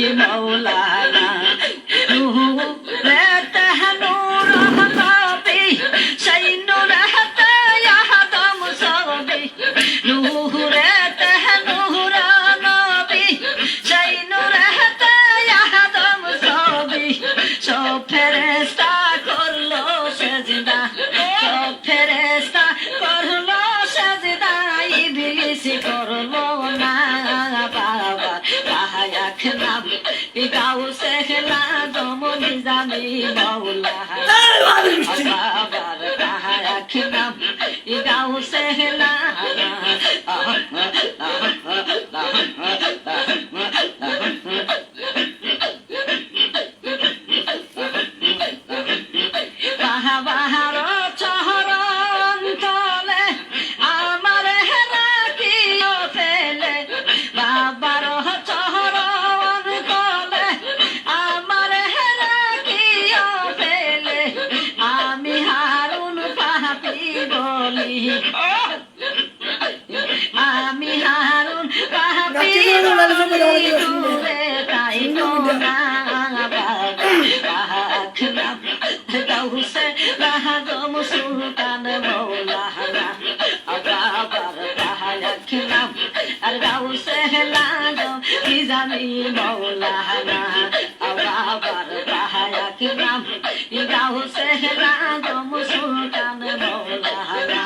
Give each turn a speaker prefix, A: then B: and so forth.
A: مولانا لا تهنوا رهبي شيء حتى يهدم صوبي نور تهنوا رهبي شيء حتى يهدم صوبي সব ফেরেশতা করলো সেজদা সব ফেরেশতা করলো সেজদা ইবলিস করলো না বাবা কাহায়াক নাম গাউসে খেলা দমন জানি মাওলা বাবার কাহায়াক নাম গাউসে খেলা আমি হারুন পাপি বলি তাই না বাবা গাউসে রাহাদম সুলতান মৌলানা আবার কাহায়াক নাম আর গাউসে লাদম ইজানি মৌলানা আবার কাহায়াক নাম গাউসে লাদম সুলতান মৌলানা